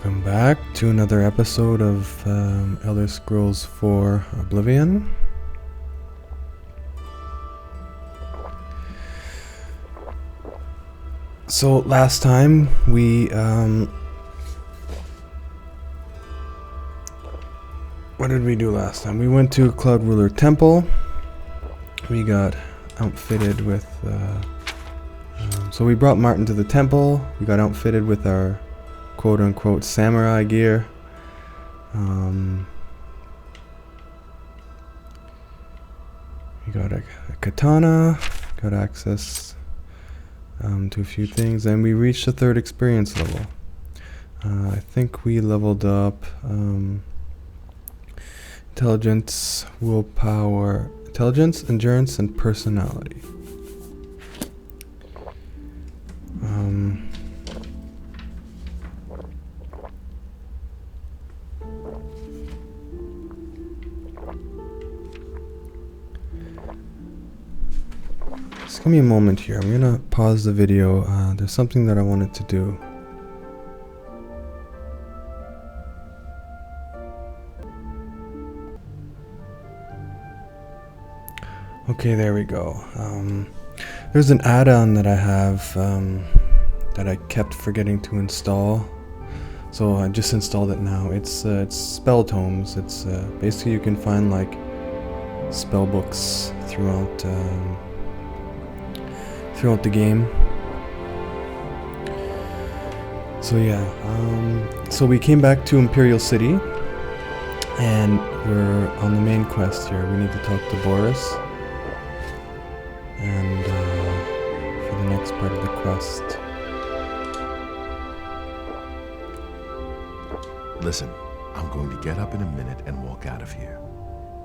Welcome back to another episode of Elder Scrolls 4 Oblivion. So last time we what did we do last time? We went to Cloud Ruler Temple. We got outfitted with so we brought Martin to the temple. We got outfitted with our quote-unquote samurai gear. We got a katana, got access to a few things, and we reached the 3rd experience level. I think we leveled up intelligence, willpower, endurance, and personality. Just give me a moment here. I'm gonna pause the video. There's something that I wanted to do. Okay, there we go. There's an add-on that I have that I kept forgetting to install, so I just installed it now. It's spell tomes. It's basically you can find like spell books throughout the game. So yeah, so we came back to Imperial City, and we're on the main quest here. We need to talk to Boris. And for the next part of the quest. Listen, I'm going to get up in a minute and walk out of here.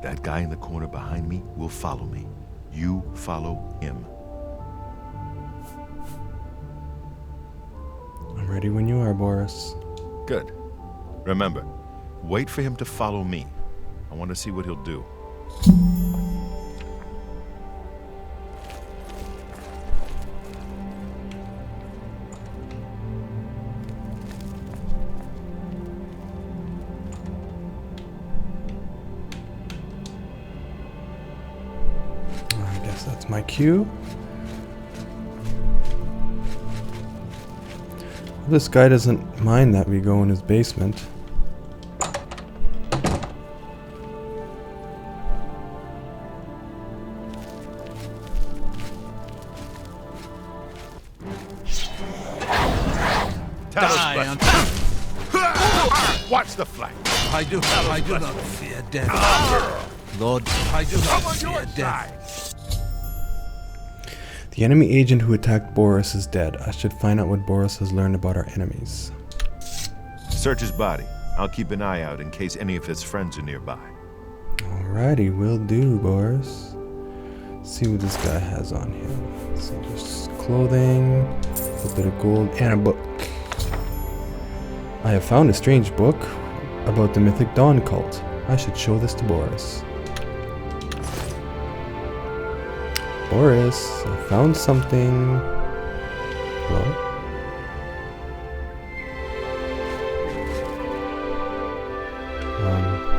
That guy in the corner behind me will follow me. You follow him. I'm ready when you are, Boris. Good. Remember, wait for him to follow me. I want to see what he'll do. That's my cue. This guy doesn't mind that we go in his basement. Watch the flank. I do not fear death. Lord, I do not fear death. The enemy agent who attacked Boris is dead. I should find out what Boris has learned about our enemies. Search his body. I'll keep an eye out in case any of his friends are nearby. Alrighty, will do, Boris. Let's see what this guy has on him. So just clothing, a bit of gold, and a book. I have found a strange book about the Mythic Dawn cult. I should show this to Boris. Boris, I found something. Hello?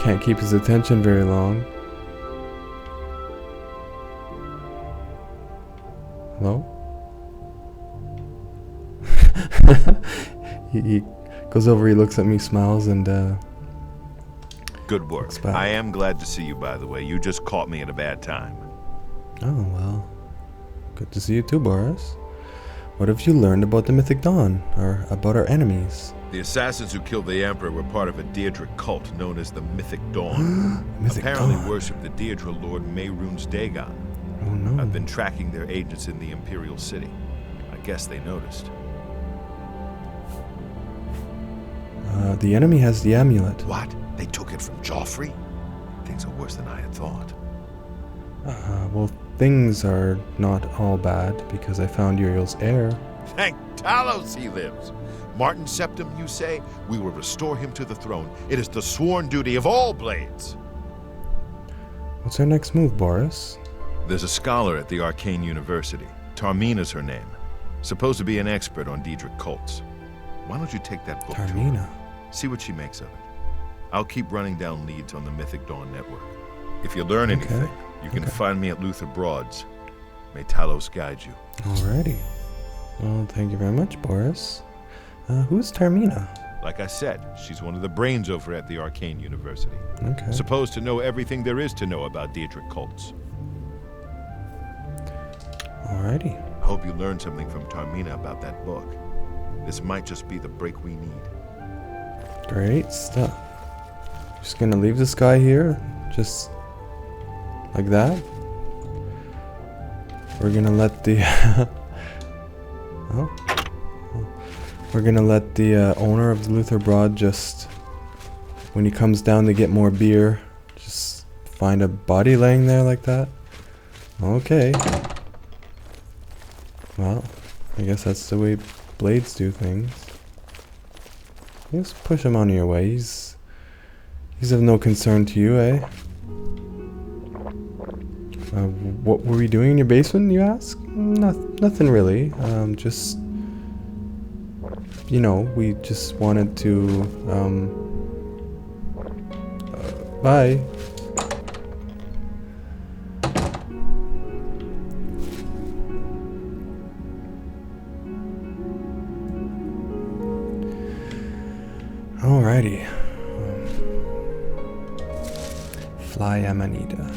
Can't keep his attention very long. Hello? he goes over, he looks at me, smiles, and good work. I am glad to see you, by the way. You just caught me at a bad time. Oh, well. Good to see you too, Boris. What have you learned about the Mythic Dawn, or about our enemies? The assassins who killed the Emperor were part of a Deirdre cult known as the Mythic Dawn. Apparently worship the Deirdre Lord Mehrunes Dagon. Oh no. I've been tracking their agents in the Imperial City. I guess they noticed. The enemy has the amulet. What? They took it from Joffrey? Things are worse than I had thought. Well, things are not all bad, because I found Uriel's heir. Thank Talos he lives. Martin Septim, you say? We will restore him to the throne. It is the sworn duty of all blades. What's our next move, Boris? There's a scholar at the Arcane University. Tarmina's her name. Supposed to be an expert on Daedric cults. Why don't you take that book to her? Tarmina? See what she makes of it. I'll keep running down leads on the Mythic Dawn network. If you learn anything, you can find me at Luther Broad's. May Talos guide you. Alrighty. Well, thank you very much, Boris. Who's Tarmina? Like I said, she's one of the brains over at the Arcane University. Okay. Supposed to know everything there is to know about Daedric cults. Alrighty. I hope you learned something from Tarmina about that book. This might just be the break we need. Great stuff. Just gonna leave this guy here, just like that. We're gonna let the we're gonna let the owner of the Luther Broad just, when he comes down to get more beer, just find a body laying there like that. Okay. Well, I guess that's the way blades do things. Just push him on your way. He's of no concern to you, eh? What were we doing in your basement, you ask? Nothing really. Just, you know, we just wanted to, bye. Alrighty. Fly Amanita.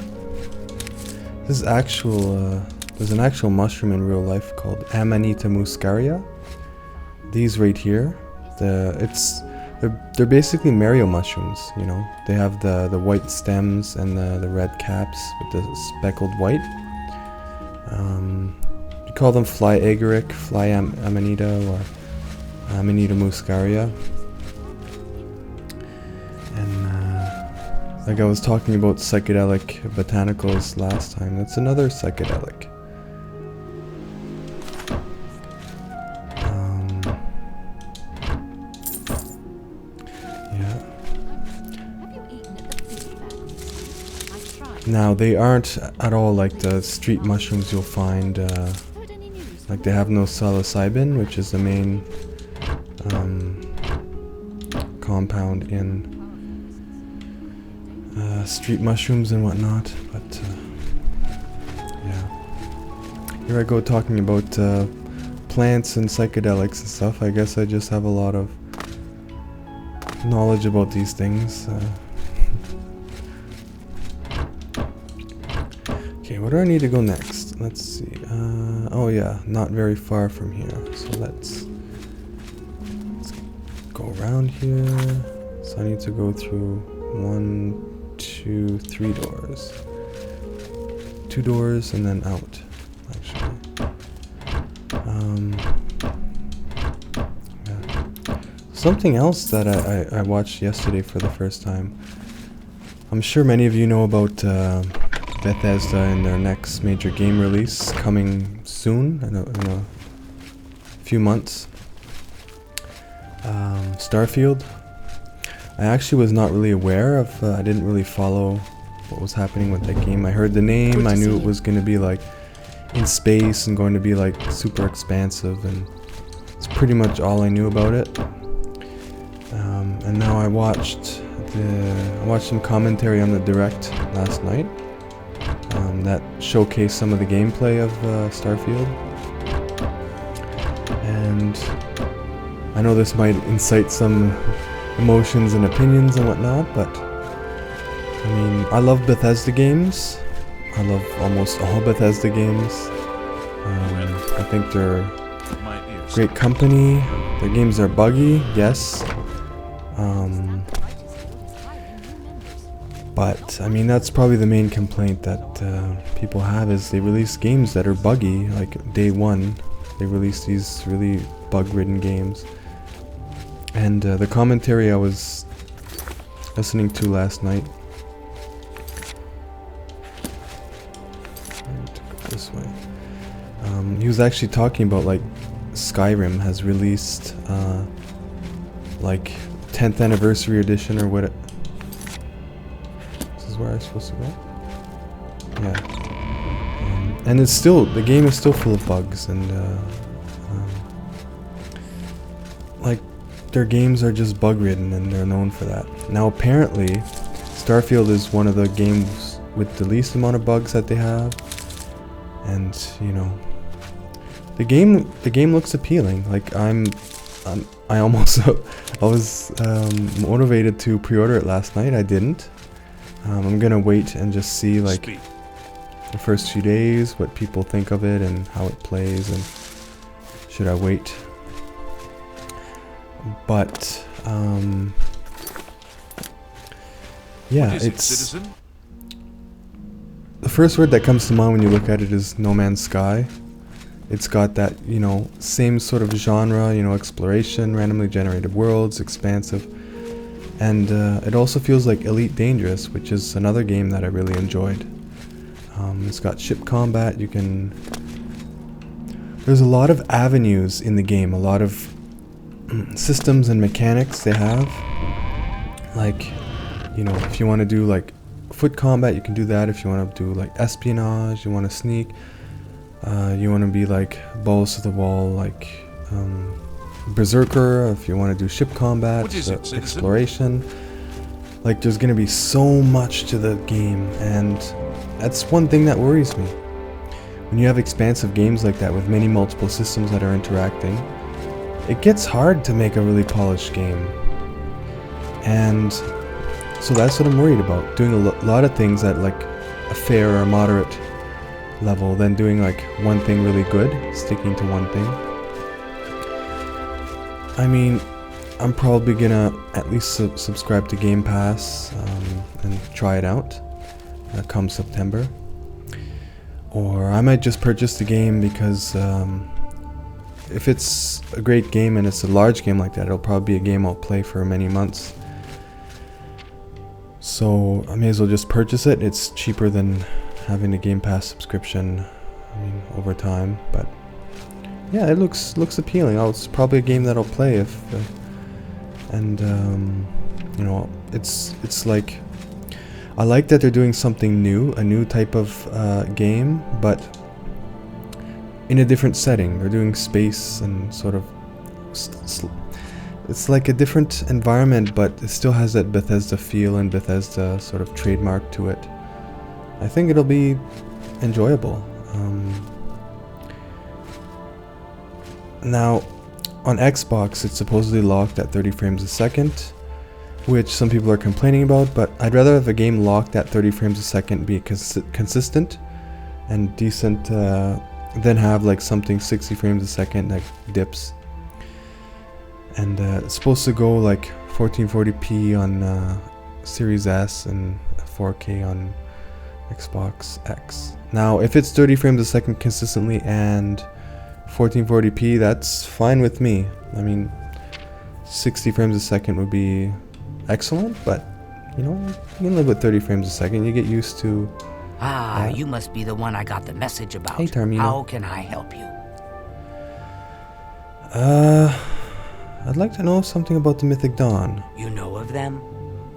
This is actual, there's an actual mushroom in real life called Amanita muscaria. These right here, they're basically Mario mushrooms, you know. They have the white stems and the red caps with the speckled white. You call them fly agaric, fly amanita, or Amanita muscaria. And like I was talking about psychedelic botanicals last time, that's another psychedelic. Yeah. Now they aren't at all like the street mushrooms you'll find. Like they have no psilocybin, which is the main compound in street mushrooms and whatnot, but yeah. Here I go talking about plants and psychedelics and stuff. I guess I just have a lot of knowledge about these things. Okay, where do I need to go next? Let's see. Oh yeah, not very far from here. So let's go around here. So I need to go through 1, 2, 3 doors. 2 doors and then out, actually. Yeah. Something else that I watched yesterday for the first time. I'm sure many of you know about Bethesda and their next major game release coming soon, in a few months. Starfield. I actually was not really aware of, I didn't really follow what was happening with that game. I heard the name, I knew it was going to be like in space and going to be like super expansive, and it's pretty much all I knew about it. And now I watched some commentary on the Direct last night that showcased some of the gameplay of Starfield. And I know this might incite some emotions and opinions and whatnot, but I mean, I love Bethesda games. I love almost all Bethesda games. I think they're a great company. Their games are buggy, yes. But I mean, that's probably the main complaint that people have, is they release games that are buggy. Like day one, they release these really bug-ridden games. And the commentary I was listening to last night. I need to go this way. He was actually talking about like Skyrim has released like 10th anniversary edition or what. This is where I'm supposed to go. Yeah. And it's still, the game is still full of bugs, and like their games are just bug-ridden, and they're known for that. Now, apparently, Starfield is one of the games with the least amount of bugs that they have, and you know, the game looks appealing. Like I was motivated to pre-order it last night. I didn't. I'm gonna wait and just see like the first few days what people think of it and how it plays, and should I wait. But yeah, it's citizen? the first word that comes to mind when you look at it is No Man's Sky. It's got that, you know, same sort of genre, you know, exploration, randomly generated worlds, expansive, and it also feels like Elite Dangerous, which is another game that I really enjoyed. It's got ship combat. There's a lot of avenues in the game, a lot of systems and mechanics they have. Like, you know, if you want to do like foot combat, you can do that. If you want to do like espionage, you want to sneak, you want to be like balls to the wall, like berserker. If you want to do ship combat, exploration, like there's gonna be so much to the game, and that's one thing that worries me. When you have expansive games like that with many multiple systems that are interacting, it gets hard to make a really polished game. And so that's what I'm worried about, doing a lot of things at like a fair or moderate level, then doing like one thing really good, sticking to one thing. I mean, I'm probably gonna at least subscribe to Game Pass and try it out come September. Or I might just purchase the game because if it's a great game and it's a large game like that, it'll probably be a game I'll play for many months. So I may as well just purchase it. It's cheaper than having a Game Pass subscription, I mean, over time. But yeah, it looks appealing. It's probably a game that I'll play if, and you know, it's like, I like that they're doing something new, a new type of game, but in a different setting. They're doing space and sort of, it's like a different environment, but it still has that Bethesda feel and Bethesda sort of trademark to it. I think it'll be enjoyable. Now, on Xbox, it's supposedly locked at 30 frames a second, which some people are complaining about, but I'd rather have a game locked at 30 frames a second be consistent and decent than have like something 60 frames a second like dips. And it's supposed to go like 1440p on Series S and 4K on Xbox X. Now, if it's 30 frames a second consistently and 1440p, that's fine with me. I mean, 60 frames a second would be excellent, but you know, you can live with 30 frames a second. You get used to. You must be the one I got the message about. Hey, Termina. How can I help you? I'd like to know something about the Mythic Dawn. You know of them?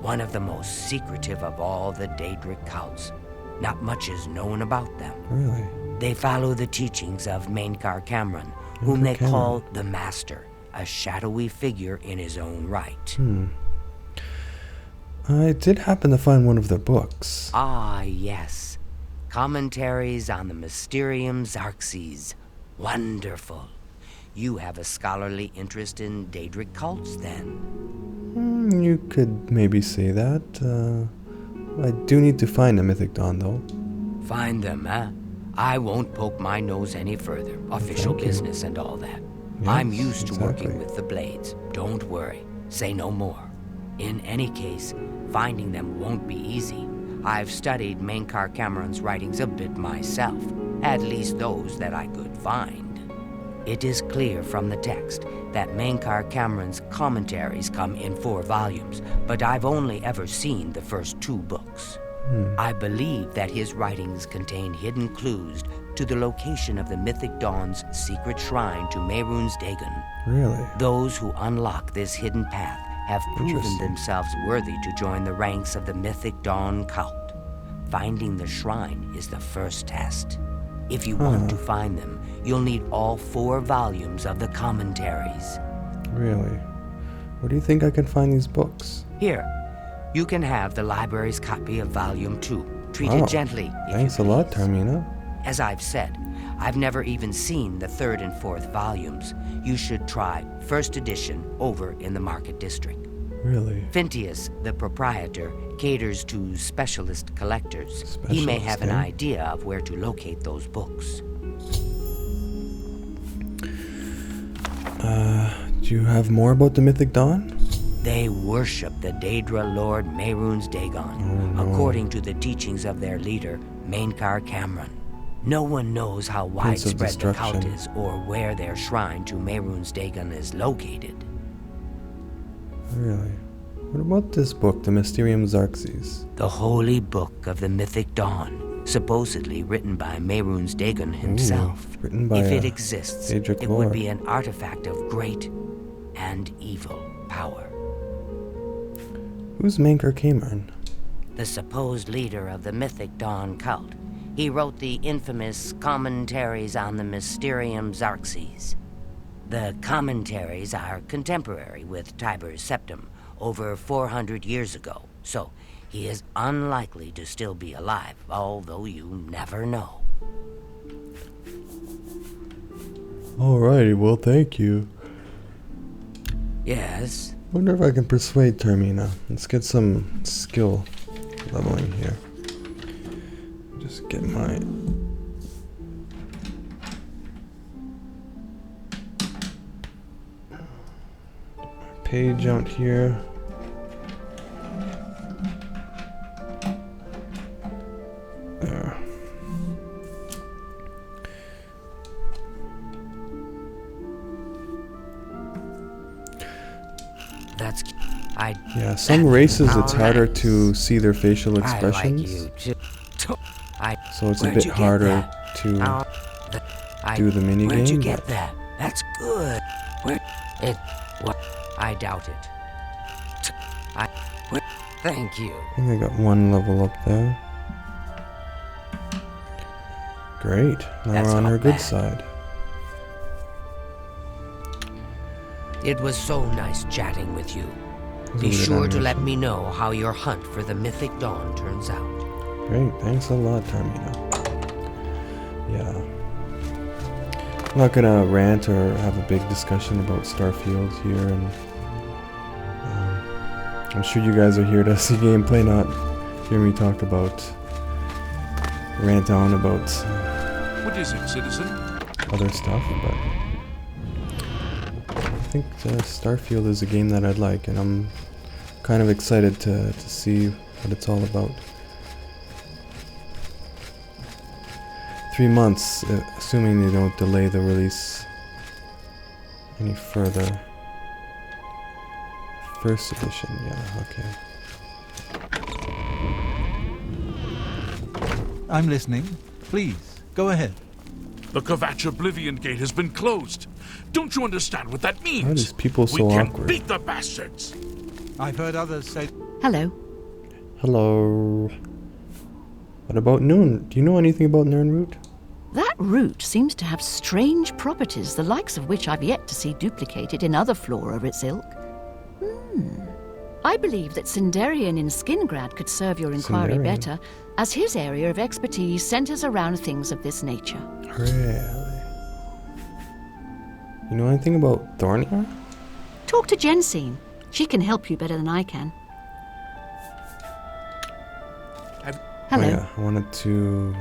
One of the most secretive of all the Daedric cults. Not much is known about them. Really? They follow the teachings of Mainkar Cameron, whom they call the Master, a shadowy figure in his own right. I did happen to find one of their books. Ah, yes. Commentaries on the Mysterium Xarxes. Wonderful. You have a scholarly interest in Daedric cults, then? You could maybe say that. I do need to find the Mythic Dawn, though. Find them, huh? I won't poke my nose any further. Official business and all that. Yes, I'm used to exactly. working with the Blades. Don't worry. Say no more. In any case, finding them won't be easy. I've studied Mainkar Cameron's writings a bit myself, at least those that I could find. It is clear from the text that Mainkar Cameron's commentaries come in 4 volumes, but I've only ever seen the first 2 books. I believe that his writings contain hidden clues to the location of the Mythic Dawn's secret shrine to Mehrunes Dagon. Really? Those who unlock this hidden path have proven themselves worthy to join the ranks of the Mythic Dawn cult. Finding the shrine is the first test. If you want to find them, you'll need all 4 volumes of the commentaries. Really? Where do you think I can find these books? Here, you can have the library's copy of Volume 2. Treat it gently. Thanks a lot, Termina. As I've said, I've never even seen the 3rd and 4th volumes. You should try first edition over in the Market District. Really? Phintius, the proprietor, caters to specialist collectors. He may have an idea of where to locate those books. Do you have more about the Mythic Dawn? They worship the Daedra Lord Mehrunes Dagon, according to the teachings of their leader, Mainkar Cameron. No one knows how widespread the cult is or where their shrine to Mehrunes Dagon is located. Really? What about this book, the Mysterium Xerxes? The holy book of the Mythic Dawn, supposedly written by Mehrunes Dagon himself. Written by if it exists, Daedric it Lord. would be an artifact of great and evil power. Who's Mainkar Cameron? The supposed leader of the Mythic Dawn cult. He wrote the infamous Commentaries on the Mysterium Xerxes. The commentaries are contemporary with Tiber's Septum, over 400 years ago, so he is unlikely to still be alive, although you never know. Alrighty, well, thank you. Yes? Wonder if I can persuade Termina. Let's get some skill leveling here. Just get my... page out here. There. That's... Yeah, some races it's harder to see their facial expressions. So it's a bit harder to do the minigame. Where'd you get that? That's good. I doubt it. Thank you. I think I got one level up there. Great. Now That's we're on not her good bad. side. It was so nice chatting with you. There's a Be weird sure to let animation. me know how your hunt for the Mythic Dawn turns out. Great, thanks a lot, Termina. Yeah. I'm not gonna rant or have a big discussion about Starfield here, and I'm sure you guys are here to see gameplay, not hear me talk about, rant on about What is it, citizen? other stuff, but I think Starfield is a game that I'd like, and I'm kind of excited to see what it's all about. 3 months, assuming they don't delay the release any further. First edition, yeah, okay. I'm listening. Please, go ahead. The Kvatch Oblivion gate has been closed. Don't you understand what that means? Why are these people so we can awkward? beat the bastards. I've heard others say... Hello. Hello. What about Noon? Do you know anything about Nirnroot? That root seems to have strange properties, the likes of which I've yet to see duplicated in other flora of its ilk. I believe that Sindarian in Skingrad could serve your inquiry Sindarian? better, as his area of expertise centers around things of this nature. Really? You know anything about Thornia? Talk to Jensine. She can help you better than I can. Hello. Oh yeah, I wanted to,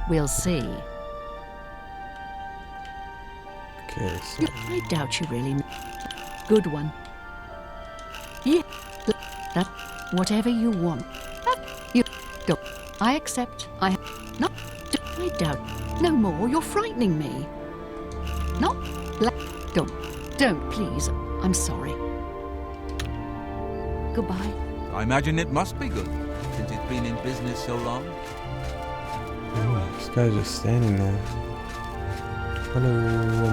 We'll see. okay, so... I doubt you really... Good one. Yeah. That... Whatever you want. You... Go. I accept. I doubt. No more. You're frightening me. Not... Don't, please. I'm sorry. Goodbye. I imagine it must be good, since it's been in business so long. Oh, this guy's just standing there. Hello,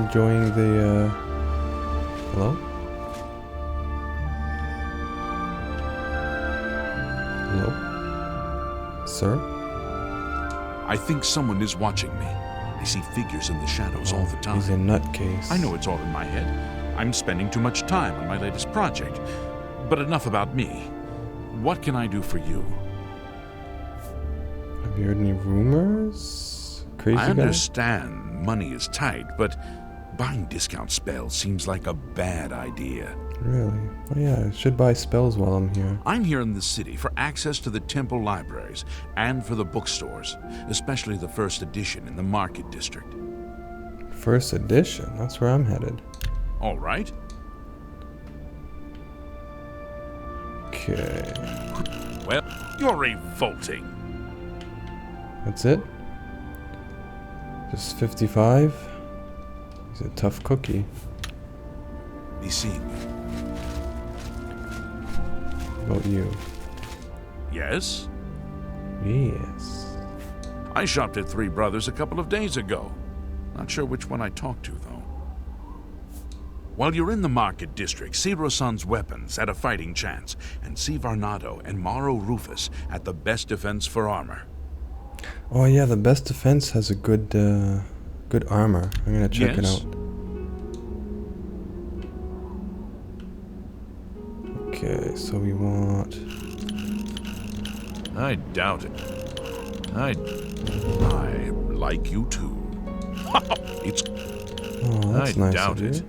enjoying the, hello? Hello? Sir? I think someone is watching me. I see figures in the shadows all the time. He's a nutcase. I know it's all in my head. I'm spending too much time on my latest project. But enough about me. What can I do for you? Have you heard any rumors? Crazy I guy? understand money is tight, but buying discount spells seems like a bad idea. Really? Oh yeah, I should buy spells while I'm here. I'm here in the city for access to the temple libraries and for the bookstores, especially the first edition in the market district. First edition? That's where I'm headed. All right. Okay. Well, you're revolting. That's it? Just 55? He's a tough cookie. Be seeing you. What about you? Yes? Yes. I shopped at Three Brothers a couple of days ago. Not sure which one I talked to, though. While you're in the market district, see Rosan's weapons at a fighting chance, and see Varnado and Maro Rufus at the best defense for armor. Oh yeah, the best defense has a good good armor. I'm gonna check it Yes? out. Okay, so we want... I doubt it. I like you too. It's Oh, that's I nice doubt of you. it.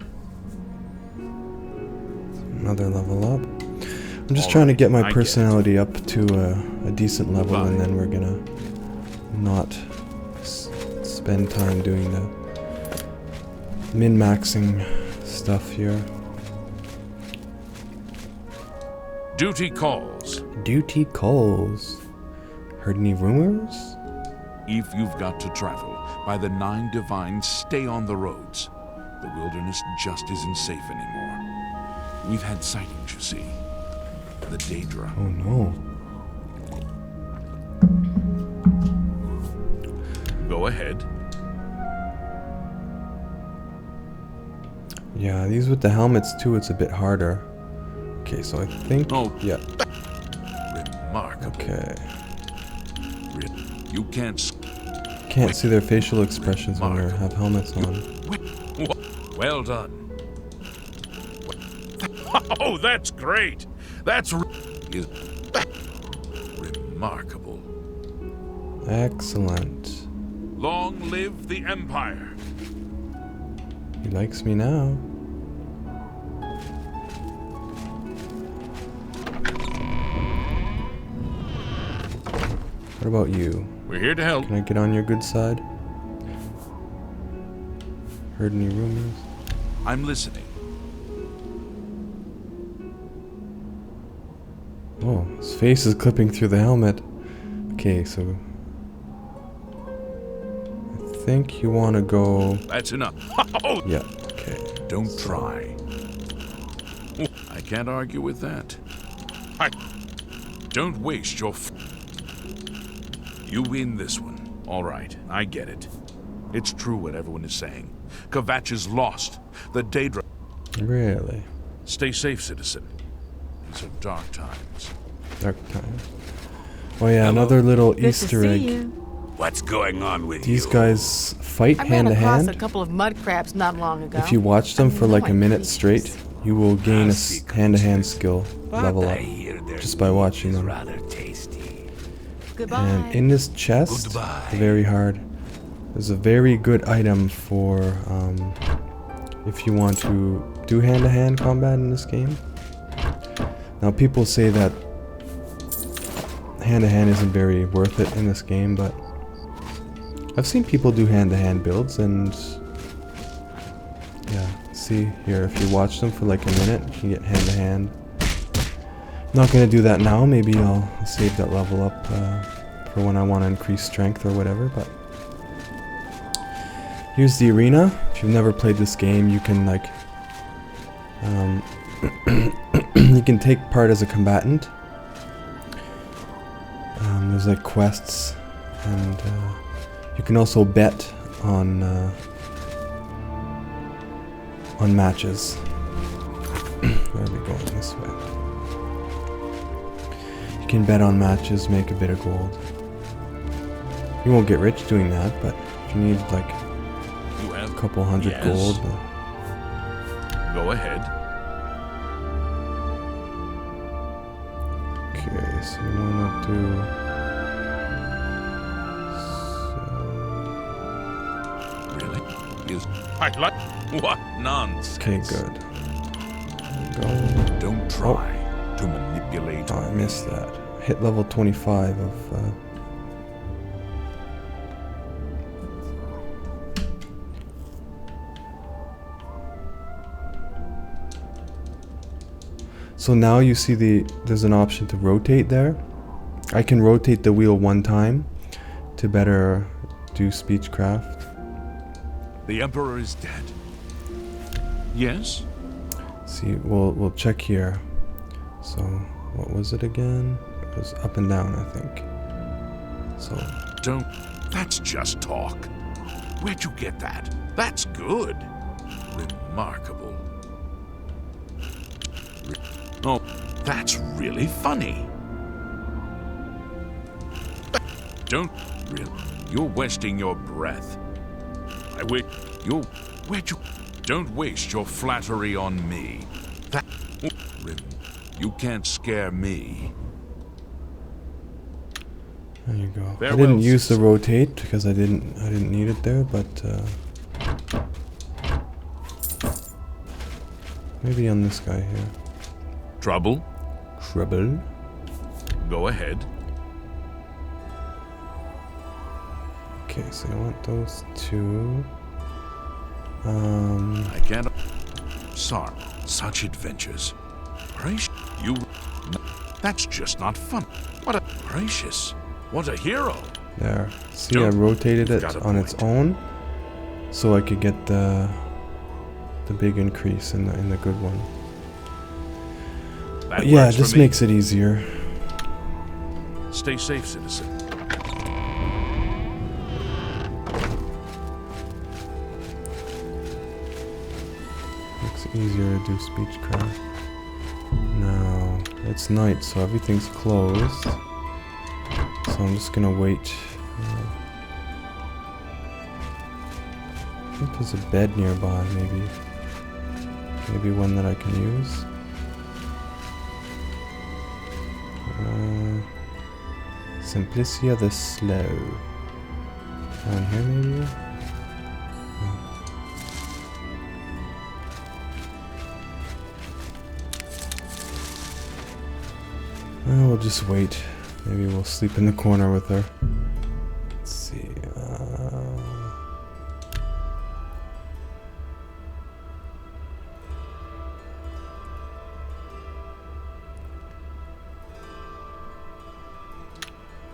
Another level up. I'm just All trying to right, get my I get it. personality up to a decent level, Goodbye. and then we're gonna not spend time doing the min-maxing stuff here. duty calls. Duty calls. Heard any rumors? If you've got to travel, by the 9 divines, stay on the roads. The wilderness just isn't safe anymore. We've had sightings, you see. The Daedra. Oh no. Go ahead. Yeah, these with the helmets too, it's a bit harder. Okay, so I think... Oh. Yeah, Remarkable. okay. You can't... Can't see their facial expressions when they have helmets on. Well done. Oh, that's great. That's remarkable. Excellent. Long live the Empire. He likes me now. What about you? We're here to help. Can I get on your good side? Heard any rumors? I'm listening. Oh, his face is clipping through the helmet. Okay, so... I think you want to go... That's enough. Oh, Yeah, okay. don't try. I can't argue with that. Don't waste your... You win this one. All right, I get it. It's true what everyone is saying. Kvatch is lost. The Daedra... Really? Stay safe, citizen. These are dark times. Dark time. Oh yeah, another little Easter egg. What's going on with These you? guys fight I hand ran to across a hand. couple of mud crabs not long ago. If you watch them for like a minute creatures. straight, you will gain a hand-to-hand skill But level I up hear their just by meat watching is them. rather tasty. Goodbye. And in this chest, Goodbye. very hard, there's a very good item for if you want to do hand-to-hand combat in this game. Now people say that hand-to-hand isn't very worth it in this game, but I've seen people do hand-to-hand builds, and yeah, see here, if you watch them for like a minute, you can get hand-to-hand. Not gonna do that now, maybe I'll save that level up for when I want to increase strength or whatever, but here's the arena. If you've never played this game, you can like you can take part as a combatant. There's like quests, and you can also bet on matches. Where are we going? This way. You can bet on matches, make a bit of gold. You won't get rich doing that, but if you need like You a have... couple hundred Yes. gold, Go Go ahead. Okay, so you wanna do... Really? Is I like what nonsense? Okay, good. There we go. Don't try to manipulate. Oh, I missed that. Hit level 25 of... So now you see there's an option to rotate there. I can rotate the wheel one time to better do speechcraft. The Emperor is dead. Yes? See, we'll check here. So, what was it again? It was up and down, I think. So, Don't. That's just talk. Where'd you get that? That's good. Remarkable. Oh, that's really funny. Don't. Really. You're wasting your breath. I wait. Where'd you? Don't waste your flattery on me. That. You can't scare me. there you go. I Farewell, didn't use the rotate because I didn't need it there, but maybe on this guy here. Trouble? Trouble. Go ahead. Okay, so I want those two. I can't. Sorry. Such adventures. Gracious. You. That's just not fun. What a gracious. What a hero. There. See, I rotated it Got a on its point. own, so I could get the big increase in the good one. That But yeah, it works for just me. makes it easier. Stay safe, citizen. Makes it easier to do speechcraft. Now it's night, so everything's closed. So I'm just gonna wait. I think there's a bed nearby, maybe. Maybe one that I can use. Simplicia the Slow. Down here, maybe? We'll just wait. Maybe we'll sleep in the corner with her. Let's see.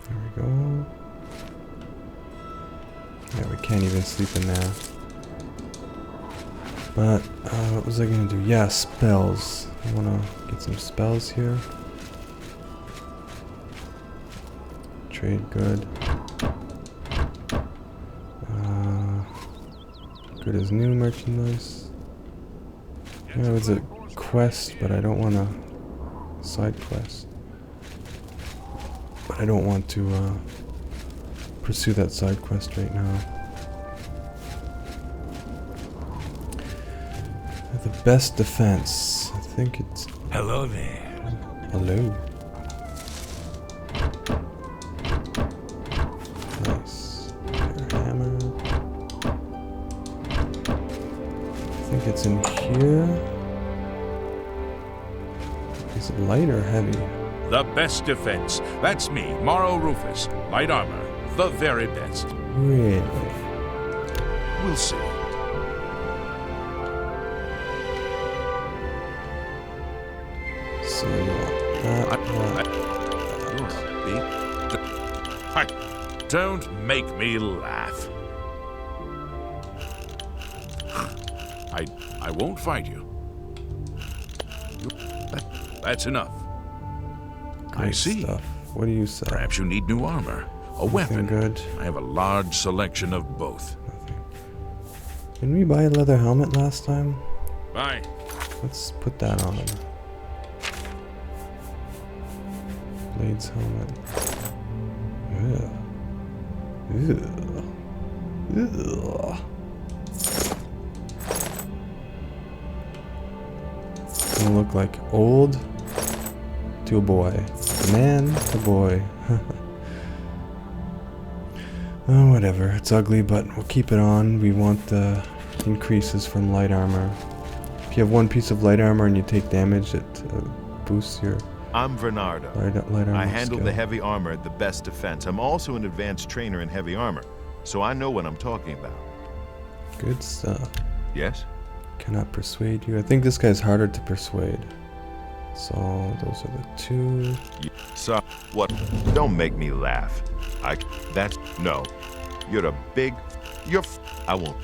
There we go. Yeah, we can't even sleep in there. But, what was I gonna do? Yeah, spells. I wanna get some spells here. Trade good. Good as new merchandise. Yeah, it was a quest, but I don't want a side quest. But I don't want to pursue that side quest right now. The best defense. I think it's... Hello there. Hello. Nice. Your hammer. I think it's in here. Is it light or heavy? The best defense. That's me, Morrow Rufus. Light armor. The very best. Really? We'll see. So you want that. Don't make me laugh. I won't fight you. That's enough. I Great see. stuff. What do you say? Perhaps you need new armor. A weapon. Good. I have a large selection of both. Nothing. Didn't we buy a leather helmet last time? Bye. Let's put that on. Blades helmet. Ugh. Ugh. Ugh. gonna look like old to a boy. Man to boy. Oh, whatever. It's ugly, but we'll keep it on. We want the increases from light armor. If you have one piece of light armor and you take damage, it boosts your I'm Bernardo. light armor I handle skill. the heavy armor at the best defense. I'm also an advanced trainer in heavy armor, so I know what I'm talking about. Good stuff. Yes? Cannot persuade you. I think this guy's harder to persuade. So those are the two. So, what? Don't make me laugh. No. You're a big... I won't.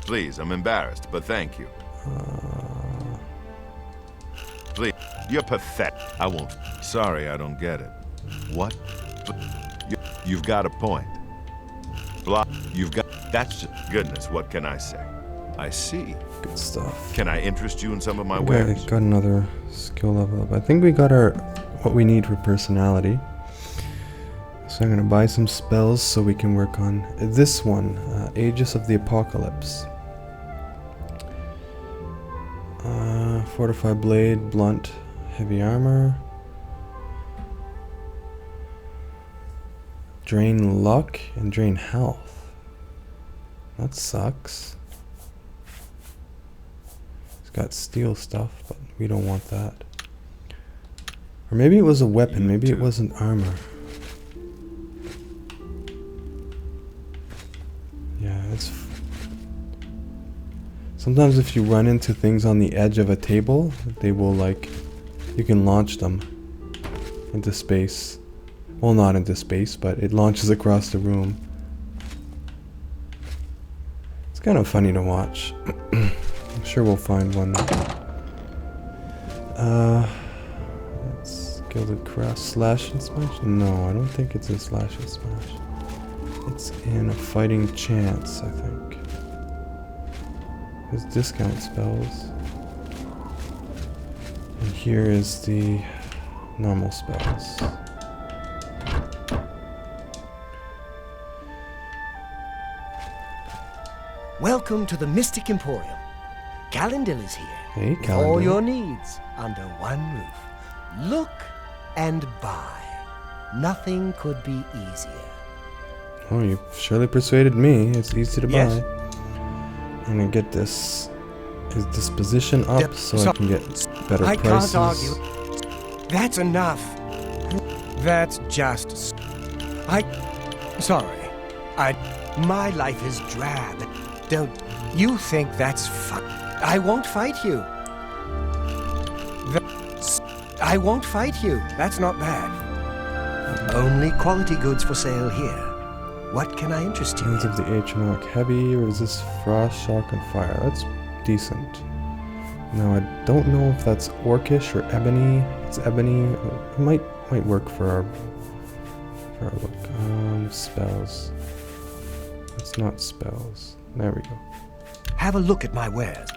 Please, I'm embarrassed, but thank you. Please, you're pathetic. I won't. Sorry, I don't get it. What? You've got a point. You've got... That's just... Goodness, what can I say? I see. Good stuff. Can I interest you in some of my Okay, wares? got another skill level up. I think we got what we need for personality. So I'm gonna buy some spells so we can work on this one, Aegis of the Apocalypse. Fortified blade, blunt, heavy armor. Drain luck and drain health. That sucks. It's got steel stuff, but we don't want that. Or maybe it was a weapon, maybe it wasn't armor. Yeah, it's... Sometimes if you run into things on the edge of a table, they will like... You can launch them into space. Well, not into space, but it launches across the room. It's kind of funny to watch. I'm sure we'll find one. Let's Gilded Cross. Slash and Smash? No, I don't think it's in Slash and Smash. It's in a Fighting Chance, I think. There's discount spells. And here is the normal spells. Welcome to the Mystic Emporium. Calendil is here. Hey, with all Calendil. your needs under one roof. Look and buy. Nothing could be easier. Oh, you surely persuaded me. It's easy to Yes. buy. I'm gonna get this his disposition up so I can get better I prices. can't argue. That's enough. That's just... Sorry. My life is drab. Don't you think that's I won't fight you. I won't fight you. That's not bad. Only quality goods for sale here. What can I interest you in? Hands of the Atronach. Heavy, resist frost, shock, and fire. That's decent. Now I don't know if that's orcish or ebony. It's ebony. It might work for our look. Spells. It's not spells. There we go. Have a look at my wares.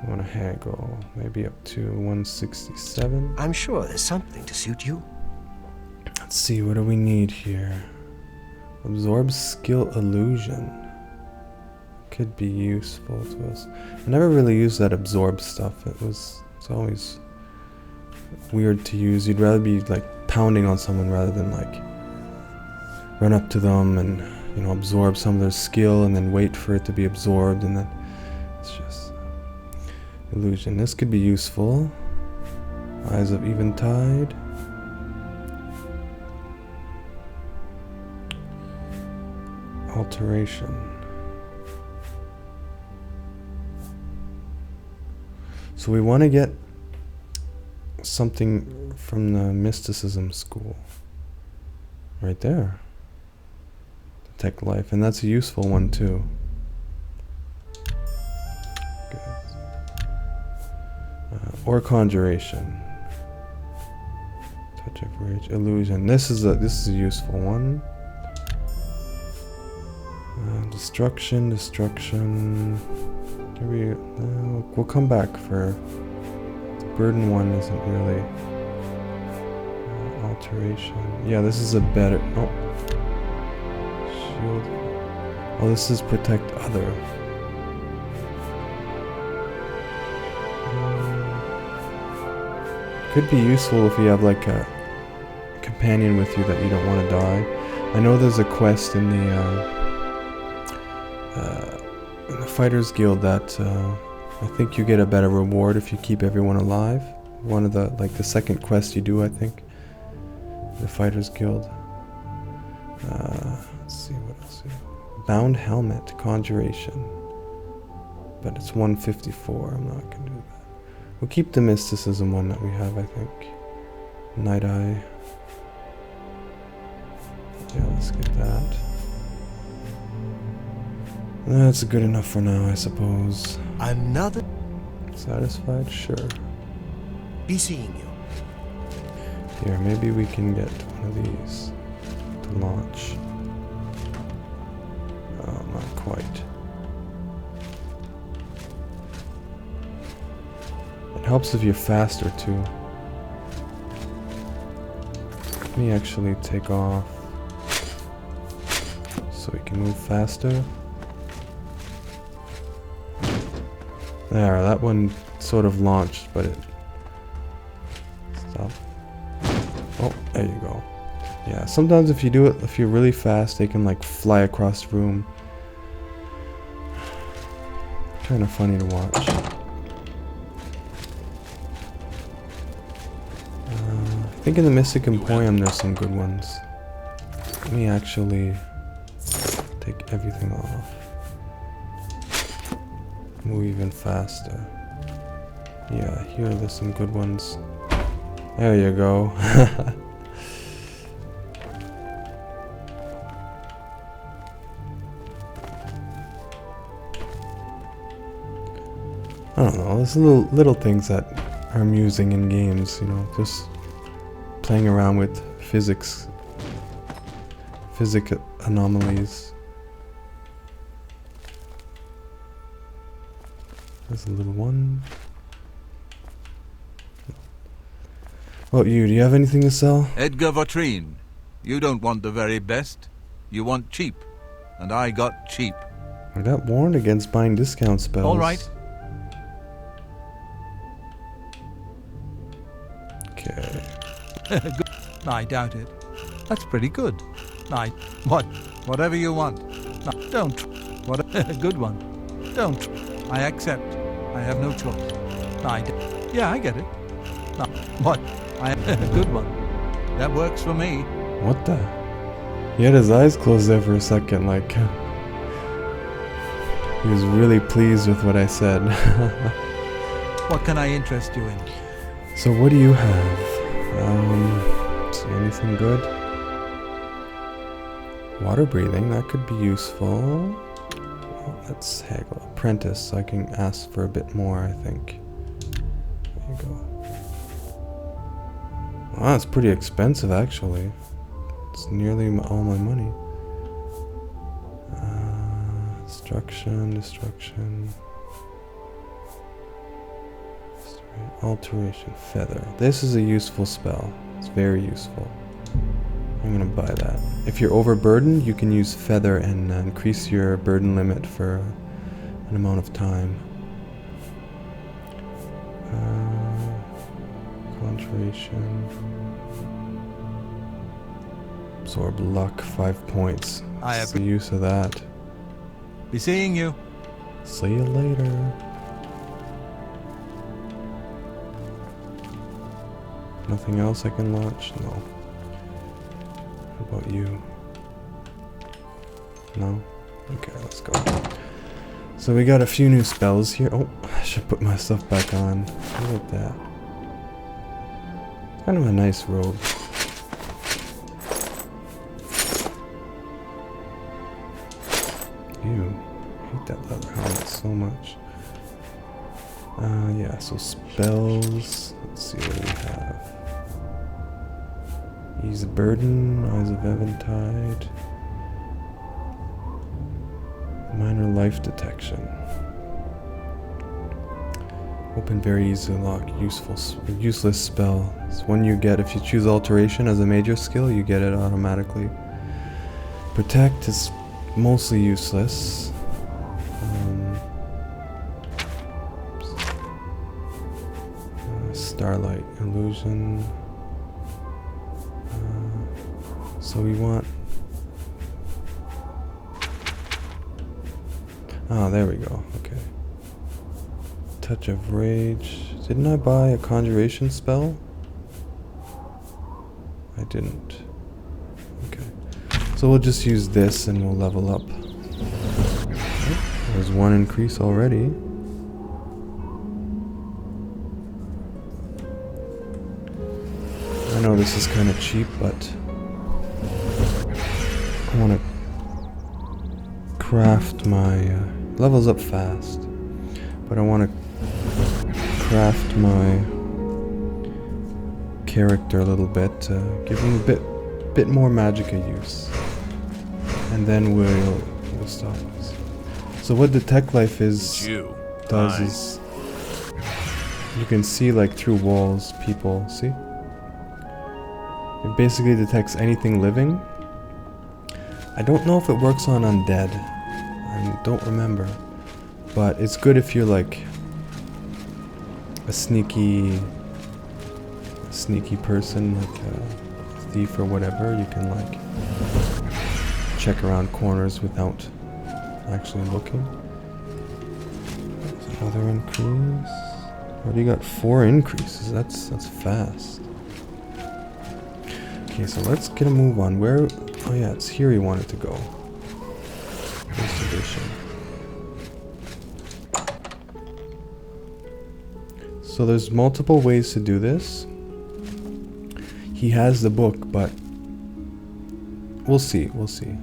I want to haggle. Maybe up to 167. I'm sure there's something to suit you. Let's see, what do we need here? Absorb skill illusion. Could be useful to us. I never really used that absorb stuff. It's always weird to use. You'd rather be like pounding on someone rather than like run up to them and, you know, absorb some of their skill and then wait for it to be absorbed, and then it's just illusion. This could be useful. Eyes of Eventide. Alteration. So we want to get something from the mysticism school. Right there. Detect life, and that's a useful one too. Good. Or conjuration. Touch of rage, illusion. This is a useful one. Destruction. Maybe we'll come back for the burden one. Isn't really alteration. Yeah, this is a better. Oh, shield. Oh, this is protect other. Could be useful if you have like a companion with you that you don't want to die. I know there's a quest in the Fighters Guild that I think you get a better reward if you keep everyone alive. One of the the second quest you do, I think. The Fighters Guild. Let's see what else. Bound Helmet, Conjuration. But it's 154. I'm not gonna do that. We'll keep the Mysticism one that we have, I think. Night Eye. Yeah, let's get that. That's good enough for now, I suppose. Another. Satisfied? Sure. Be seeing you. Here, maybe we can get one of these to launch. Oh, not quite. It helps if you're faster too. Let me actually take off so we can move faster. There, that one sort of launched, but it stopped. Oh, there you go. Yeah, sometimes if you do it, if you're really fast, they can like fly across the room. Kind of funny to watch. I think in the Mystic Emporium there's some good ones. Let me actually take everything off. Move even faster. Yeah, here there's some good ones. There you go. I don't know, there's little things that are amusing in games, you know, just playing around with physics anomalies. There's a little one. Well, do you have anything to sell? Edgar Vatrine, you don't want the very best. You want cheap. And I got cheap. I got warned against buying discount spells. All right. Okay. Good. I doubt it. That's pretty good. Whatever you want. No, don't. What a good one. Don't. I accept. I have no choice. Yeah, I get it. No, I have a good one. That works for me. What the? He had his eyes closed there for a second, like he was really pleased with what I said. What can I interest you in? So what do you have? See anything good? Water breathing, that could be useful. Oh, let's haggle. Apprentice, so I can ask for a bit more, I think. There you go. Wow, that's pretty expensive, actually. It's nearly all my money. Destruction. Alteration, feather. This is a useful spell. It's very useful. I'm gonna buy that. If you're overburdened, you can use feather and increase your burden limit for an amount of time. Conjuration. Absorb luck, 5 points. What's the use of that? Be seeing you. See you later. Nothing else I can launch? No. How about you? No? Okay, let's go. So we got a few new spells here. Oh, I should put my stuff back on. Look at that. Kind of a nice robe. Ew. I hate that leather helmet so much. Yeah, so spells. Let's see what we have. Ease Burden, Eyes of Eventide. Minor Life Detection. Open very easy lock, useless spell. It's one you get if you choose Alteration as a major skill, you get it automatically. Protect is mostly useless. Starlight illusion. So we want. Ah, there we go. Okay. Touch of Rage. Didn't I buy a conjuration spell? I didn't. Okay. So we'll just use this and we'll level up. There's one increase already. I know this is kind of cheap, but I want to craft my levels up fast, but I want to craft my character a little bit, give him a bit more magicka use, and then we'll stop this. So what Detect Life does is you can see like through walls people, see? It basically detects anything living. I don't know if it works on undead. I don't remember. But it's good if you're like a sneaky person, like a thief or whatever. You can like check around corners without actually looking. There's another increase. Already got 4 increases. That's fast. Okay, so let's get a move on. Where? Oh yeah, it's here he wanted to go. First edition. So there's multiple ways to do this. He has the book, but we'll see. You'll I'm see it.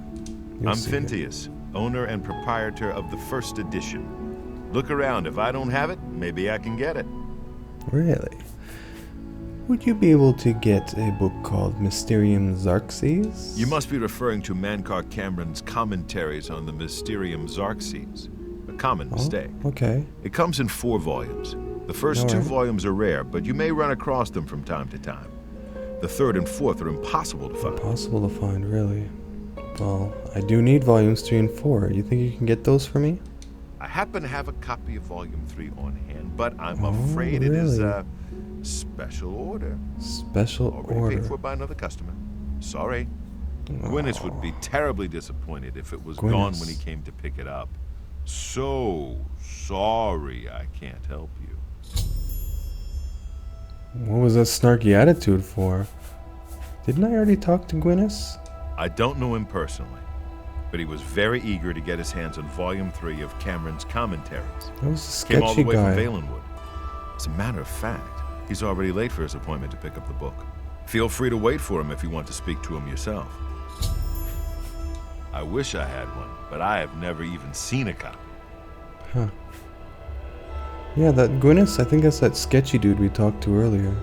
Phintius, owner and proprietor of the first edition. Look around. If I don't have it, maybe I can get it. Really? Would you be able to get a book called Mysterium Xarxes? You must be referring to Mankar Cameron's commentaries on the Mysterium Xarxes. A common mistake. Okay. It comes in 4 volumes. The first 2 Alright. volumes are rare, but you may run across them from time to time. The 3rd and 4th are impossible to find. Impossible to find, really. Well, I do need volumes 3 and 4. You think you can get those for me? I happen to have a copy of volume 3 on hand, but I'm afraid it is really? a special order. Special Already order. paid for by another customer. Sorry. Gwyneth would be terribly disappointed if it was gone when he came to pick it up. So sorry I can't help you. What was that snarky attitude for? Didn't I already talk to Gwyneth? I don't know him personally, but he was very eager to get his hands on volume 3 of Cameron's commentaries. That was a Came all the sketchy way guy. from Valenwood. As a matter of fact, he's already late for his appointment to pick up the book. Feel free to wait for him if you want to speak to him yourself. I wish I had one, but I have never even seen a copy. Huh. Yeah, that Gwyneth, I think that's that sketchy dude we talked to earlier.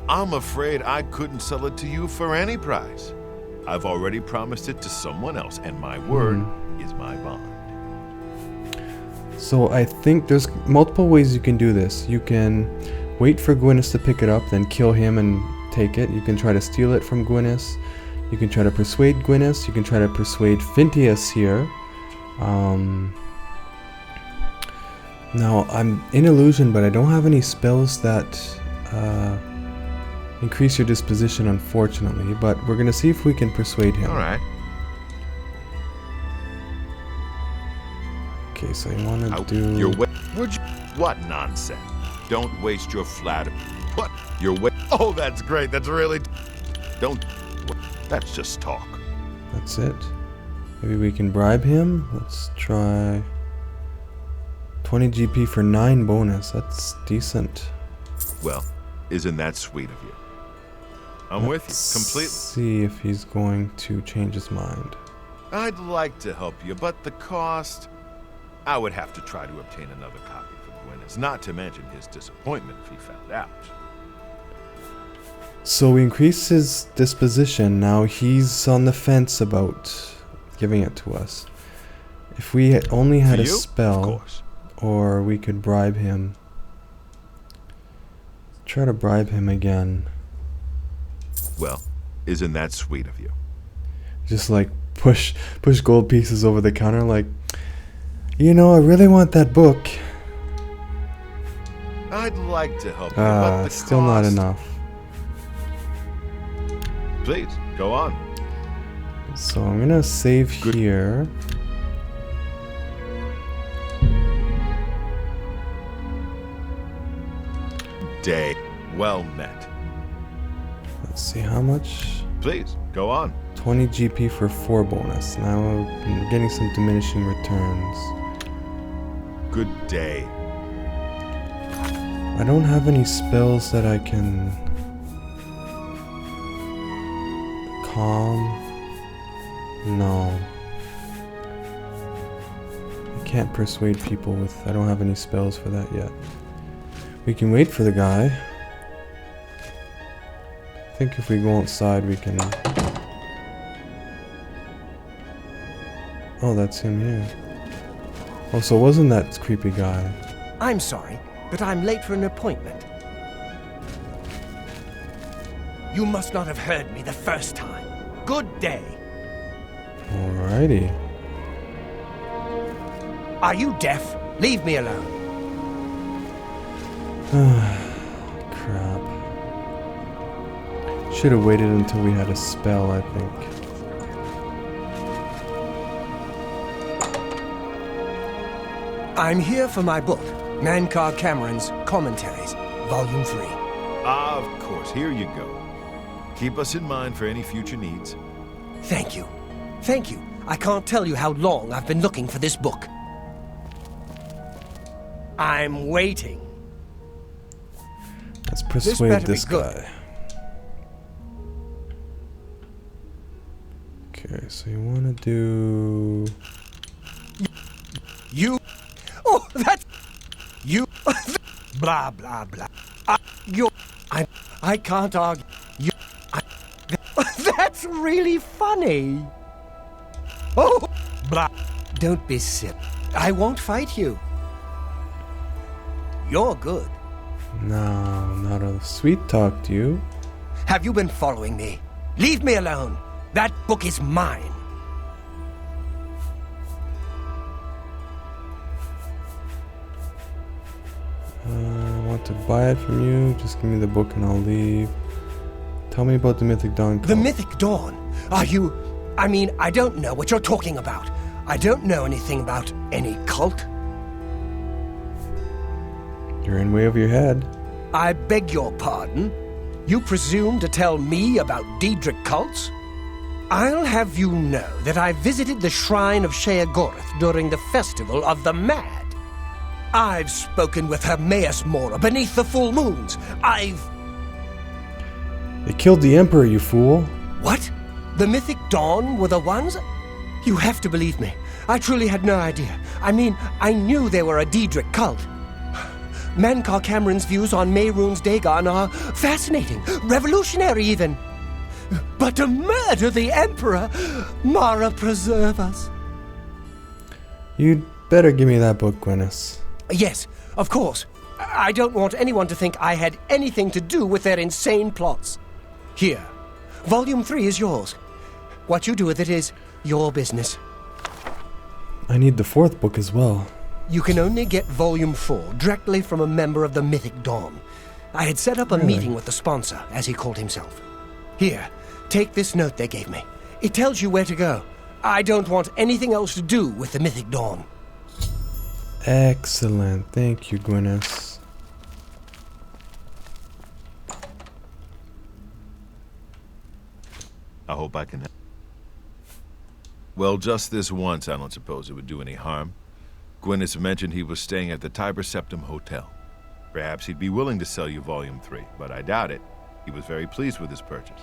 I'm afraid I couldn't sell it to you for any price. I've already promised it to someone else, and my word is my bond. So I think there's multiple ways you can do this. You can wait for Gwyneth to pick it up, then kill him and take it. You can try to steal it from Gwyneth. You can try to persuade Gwyneth. You can try to persuade Phintius here. Now, I'm in illusion, but I don't have any spells that increase your disposition, unfortunately. But we're going to see if we can persuade him. All right. Okay, so you want to do... Would you? What nonsense. Don't waste your flattery. What? Oh, that's great. That's really... Don't... That's just talk. That's it. Maybe we can bribe him. Let's try 20 GP for 9 bonus. That's decent. Well, isn't that sweet of you? I'm with you completely. See if he's going to change his mind. I'd like to help you, but the cost... I would have to try to obtain another copy for Gwyneth, not to mention his disappointment if he found out. So we increased his disposition. Now he's on the fence about giving it to us. If we only had For a you? Of spell, course. or we could bribe him. Try to bribe him again. Well, isn't that sweet of you? Just like push gold pieces over the counter like, you know, I really want that book. I'd like to help you, but the Still not cost- enough. Please, go on. So I'm gonna save here. Day well met. Let's see how much. Please, go on. 20 GP for 4 bonus. Now I'm getting some diminishing returns. Good day. I don't have any spells that I can calm. No. I can't persuade people with. I don't have any spells for that yet. We can wait for the guy. I think if we go outside we can. Oh, that's him here. Oh, so it wasn't that creepy guy. I'm sorry, but I'm late for an appointment. You must not have heard me the first time. Good day. Alrighty. Are you deaf? Leave me alone. Crap. Should have waited until we had a spell, I think. I'm here for my book, Mankar Cameron's Commentaries, Volume 3. Of course, here you go. Keep us in mind for any future needs. Thank you. Thank you. I can't tell you how long I've been looking for this book. I'm waiting. Let's better persuade be this good. guy. Okay, so you want to do... You... Oh, that's... You... blah, blah, blah. I can't argue. You... That's really funny. Oh, blah. Don't be silly. I won't fight you. You're good. No, not a sweet talk to you. Have you been following me? Leave me alone. That book is mine. I want to buy it from you. Just give me the book and I'll leave. Tell me about the Mythic Dawn. The Mythic Dawn? Are you... I mean, I don't know what you're talking about. I don't know anything about any cult. You're in way over your head. I beg your pardon? You presume to tell me about Daedric cults? I'll have you know that I visited the shrine of Sheogorath during the Festival of the Mad. I've spoken with Hermaeus Mora beneath the full moons. They killed the Emperor, you fool. What? The Mythic Dawn were the ones? You have to believe me. I truly had no idea. I mean, I knew they were a Daedric cult. Mankar Cameron's views on Mehrunes Dagon are fascinating, revolutionary even. But to murder the Emperor, Mara preserve us. You'd better give me that book, Gwyneth. Yes, of course. I don't want anyone to think I had anything to do with their insane plots. Here, Volume 3 is yours. What you do with it is your business. I need the 4th book as well. You can only get Volume 4 directly from a member of the Mythic Dawn. I had set up a meeting with the sponsor, as he called himself. Here, take this note they gave me. It tells you where to go. I don't want anything else to do with the Mythic Dawn. Excellent. Thank you, Gwyneth. I hope I can help. Well, just this once, I don't suppose it would do any harm. Gwyneth mentioned he was staying at the Tiber Septim Hotel. Perhaps he'd be willing to sell you Volume 3, but I doubt it. He was very pleased with his purchase.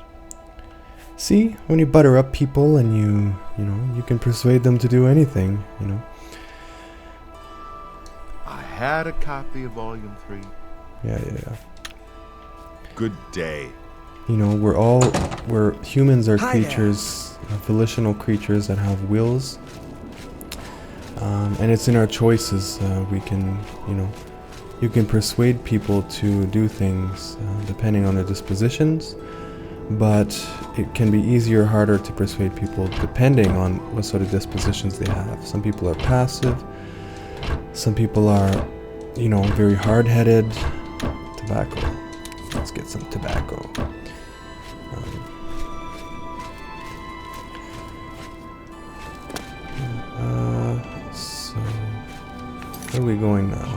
See, when you butter up people and you can persuade them to do anything, I had a copy of Volume 3. Yeah. Good day. Humans are Hi there. creatures, volitional creatures that have wills. And it's in our choices. We can, you can persuade people to do things depending on their dispositions, but it can be easier or harder to persuade people depending on what sort of dispositions they have. Some people are passive. Some people are, very hard-headed. tobacco. Let's get some tobacco. So where are we going now?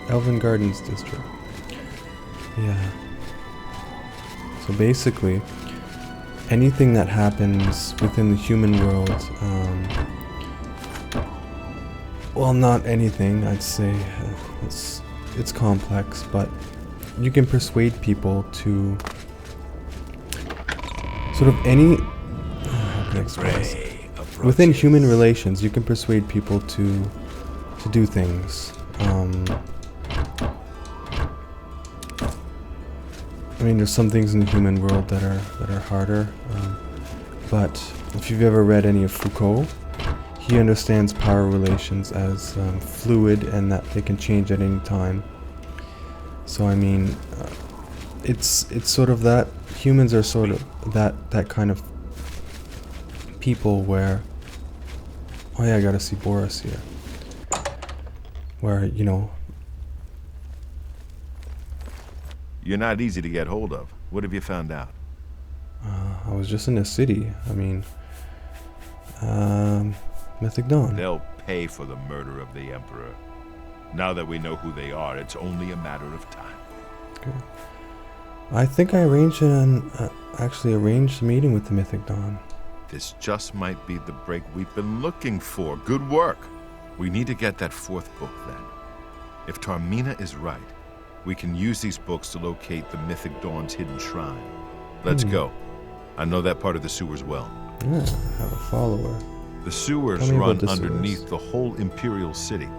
Elven Gardens district. Yeah. So basically, anything that happens within the human world, well, not anything, I'd say. It's complex, but you can persuade people to sort of any. How can I explain this? Within human relations, you can persuade people to do things. I mean, there's some things in the human world that are harder, but if you've ever read any of Foucault, he understands power relations as fluid and that they can change at any time. So I mean, it's sort of that. Humans are sort of that kind of people where. Oh yeah, I gotta see Boris here. Where, you know. You're not easy to get hold of. What have you found out? I was just in the city. I mean, Mythic Dawn. They'll pay for the murder of the Emperor. Now that we know who they are, it's only a matter of time. Okay. I think I actually arranged a meeting with the Mythic Dawn. This just might be the break we've been looking for. Good work. We need to get that fourth book then. If Tarmina is right, we can use these books to locate the Mythic Dawn's hidden shrine. Let's go. I know that part of the sewers well. Yeah, I have a follower. The sewers run underneath the whole Imperial City.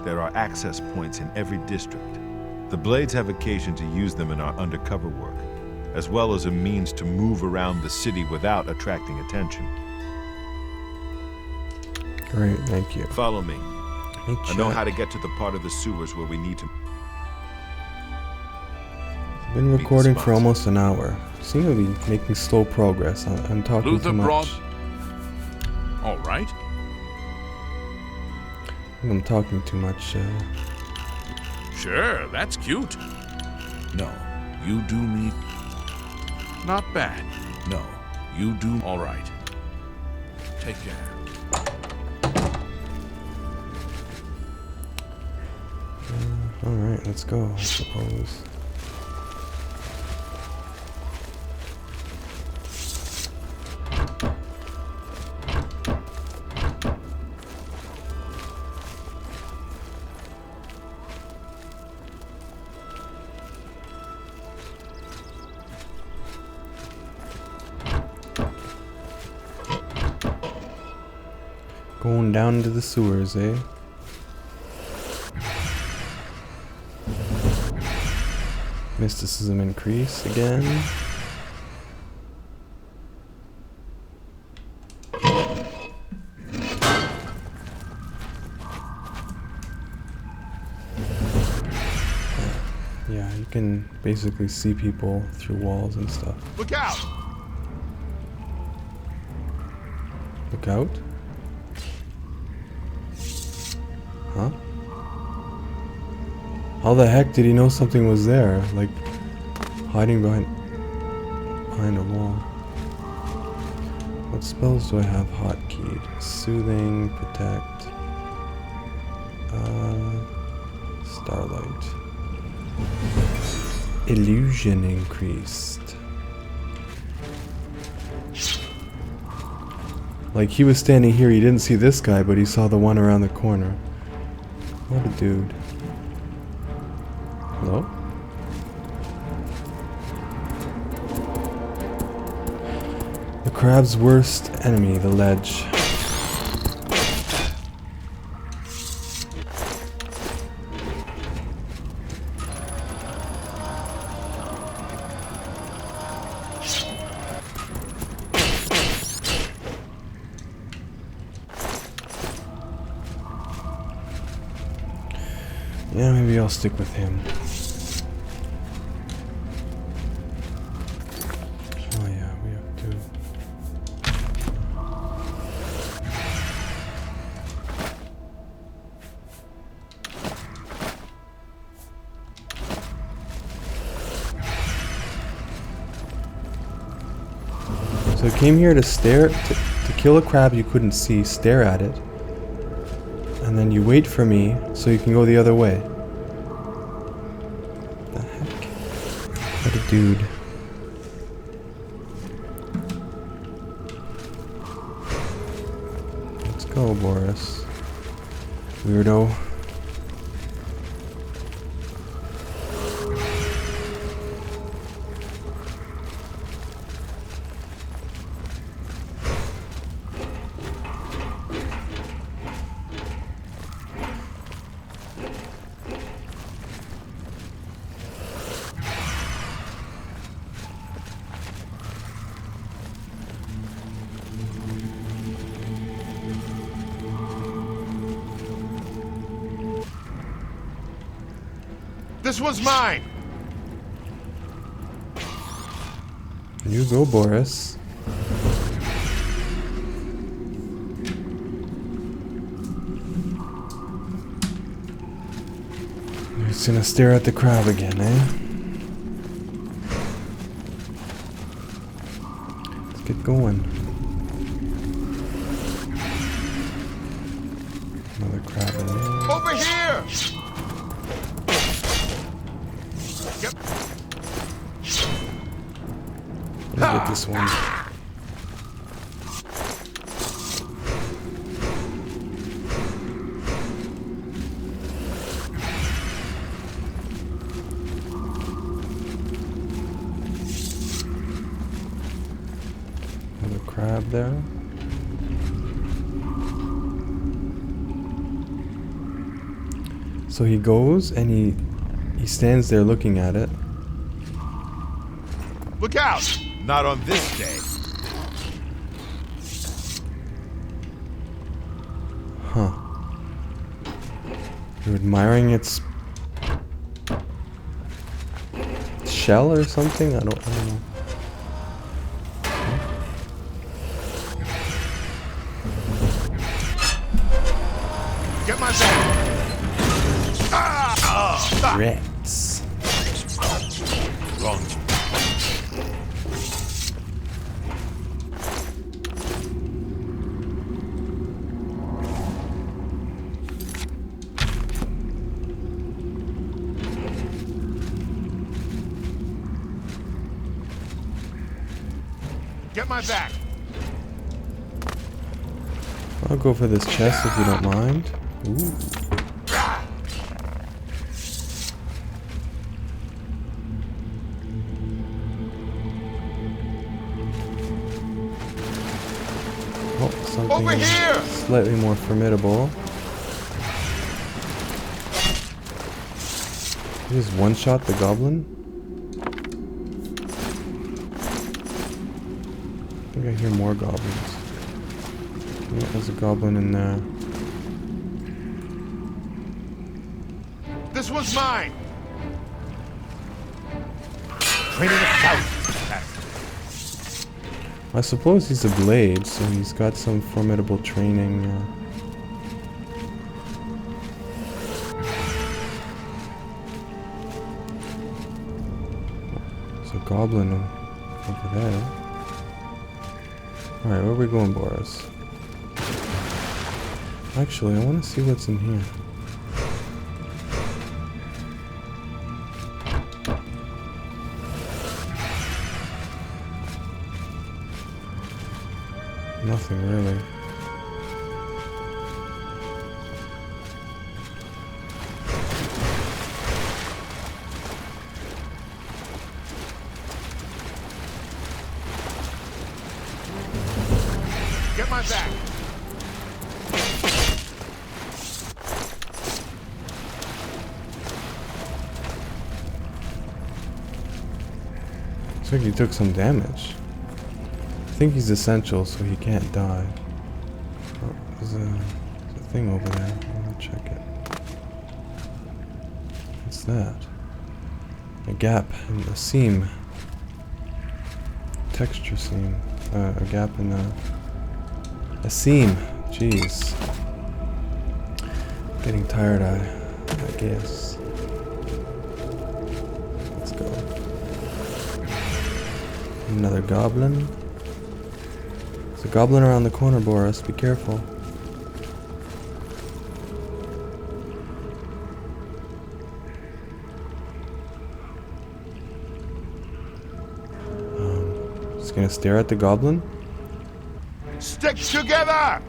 There are access points in every district. The Blades have occasion to use them in our undercover work, as well as a means to move around the city without attracting attention. Great, thank you. Follow me. I know how to get to the part of the sewers where we need to. I've been recording for almost an hour. Seem to be making slow progress. I'm talking too much. All right. I think I'm talking too much. Sure, that's cute. No, you do me. Not bad. No, you do all right. Take care. All right, let's go, I suppose. Going down into the sewers, eh? Mysticism increase again. Yeah, you can basically see people through walls and stuff. Look out! Look out? Huh? How the heck did he know something was there? Like, hiding behind a wall. What spells do I have hotkeyed? Soothing, protect, starlight. Illusion increased. Like, he was standing here, he didn't see this guy, but he saw the one around the corner. What a dude. Hello? The crab's worst enemy, the ledge. Yeah, maybe I'll stick with him. Oh yeah, we have to. So I came here to to kill a crab you couldn't see, stare at it, and then you wait for me so you can go the other way. What the heck? What a dude. Let's go, Boris. Weirdo. This one's mine! You go, Boris. You're just gonna stare at the crab again, eh? Let's get going. Another crab in there. Over here! Yep. Let me get this one. Another crab there. So he goes and he stands there looking at it. Look out! Not on this day. Huh. You're admiring its shell or something? I don't know. Get my back! Rats. Wrong. Get my back! I'll go for this chest if you don't mind. Ooh. Oh, something Over here! Slightly more formidable. You just one-shot the goblin? I think I hear more goblins. Yeah, there's a goblin in there. This one's mine! Training a south. I suppose he's a blade, so he's got some formidable training. There's a goblin over there. Alright, where are we going, Boris? Actually, I want to see what's in here. Nothing really. Get my back! Looks like he took some damage. I think he's essential, so he can't die. Oh, there's a thing over there. I want to check it. What's that? A gap in the seam. Texture seam. A gap in a seam. Jeez. Getting tired, I guess. Let's go. Another goblin. There's a goblin around the corner, Boris. Be careful. Just gonna stare at the goblin. Stick together!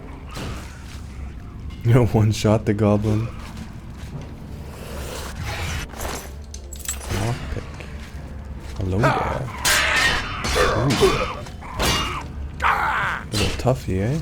You know, one shot the goblin. Lockpick. Hello there. Ooh. Little toughy, eh?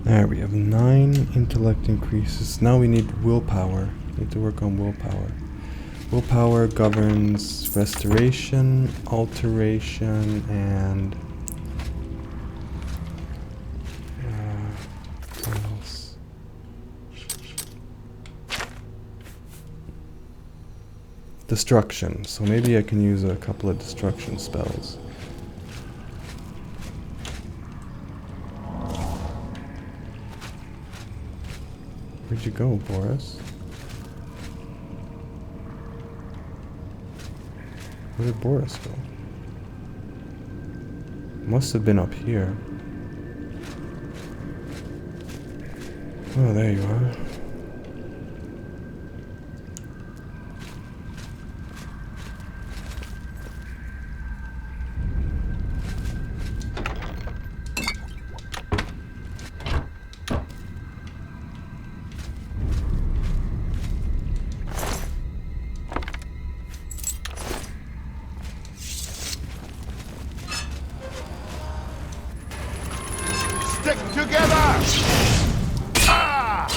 There, we have 9 intellect increases. Now we need willpower. Need to work on willpower. Willpower governs restoration, alteration, and what else? Destruction. So maybe I can use a couple of destruction spells. Where'd you go, Boris? Where did Boris go? Must have been up here. Oh, there you are. Stick together! Ah!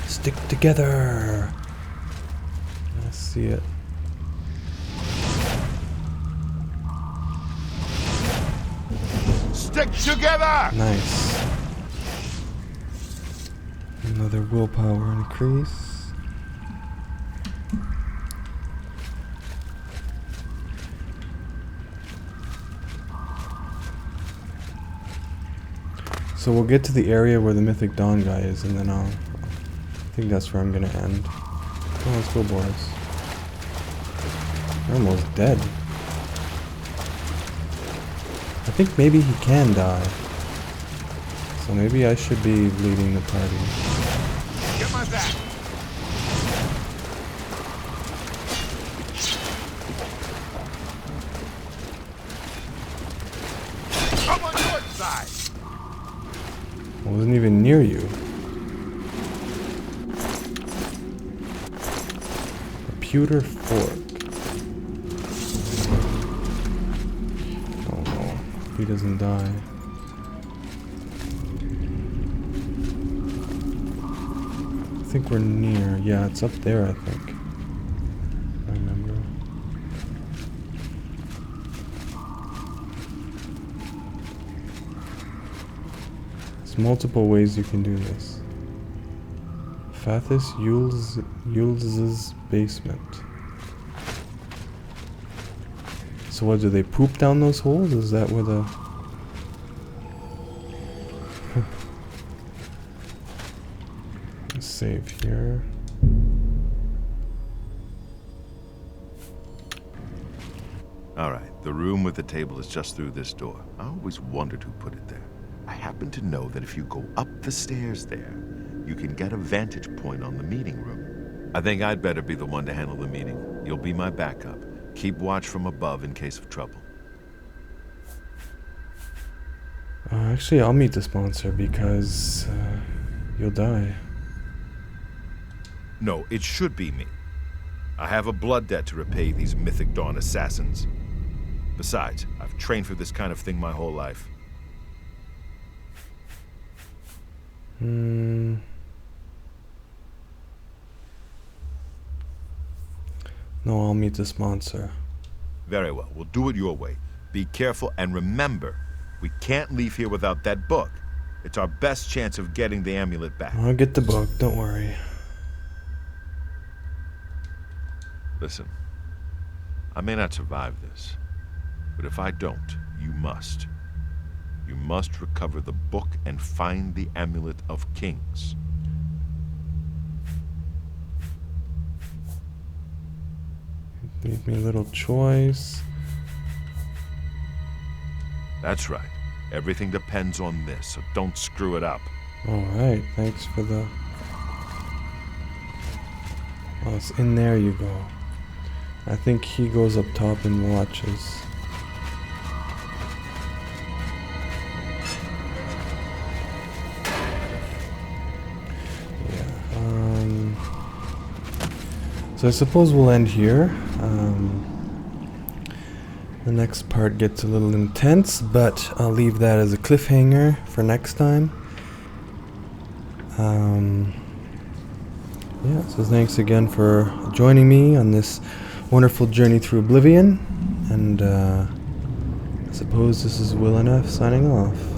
Stick together. I see it. Stick together! Nice. Another willpower increase. So we'll get to the area where the Mythic Dawn guy is, and then I think that's where I'm gonna end. Oh, let's go, Boris. You're almost dead. I think maybe he can die. So maybe I should be leading the party. Get my back! I'm on your side! I wasn't even near you. A pewter fork. Oh no, he doesn't die. I think we're near. Yeah, it's up there, I think. I remember. There's multiple ways you can do this. Fathis Yulz's basement. So what, do they poop down those holes? Is that where the... Let's save here. All right, the room with the table is just through this door. I always wondered who put it there. I happen to know that if you go up the stairs there, you can get a vantage point on the meeting room. I think I'd better be the one to handle the meeting. You'll be my backup. Keep watch from above in case of trouble. Actually, I'll meet the sponsor because you'll die. No, it should be me. I have a blood debt to repay these Mythic Dawn assassins. Besides, I've trained for this kind of thing my whole life. No, I'll meet this monster. Very well. We'll do it your way. Be careful and remember, we can't leave here without that book. It's our best chance of getting the amulet back. I'll get the book, don't worry. Listen, I may not survive this, but if I don't, you must. You must recover the book and find the Amulet of Kings. Leave me a little choice. That's right. Everything depends on this, so don't screw it up. Alright, thanks for the... Oh, it's in there you go. I think he goes up top and watches. So I suppose we'll end here. The next part gets a little intense, but I'll leave that as a cliffhanger for next time. Yeah, so thanks again for joining me on this wonderful journey through Oblivion, and I suppose this is WilNF signing off.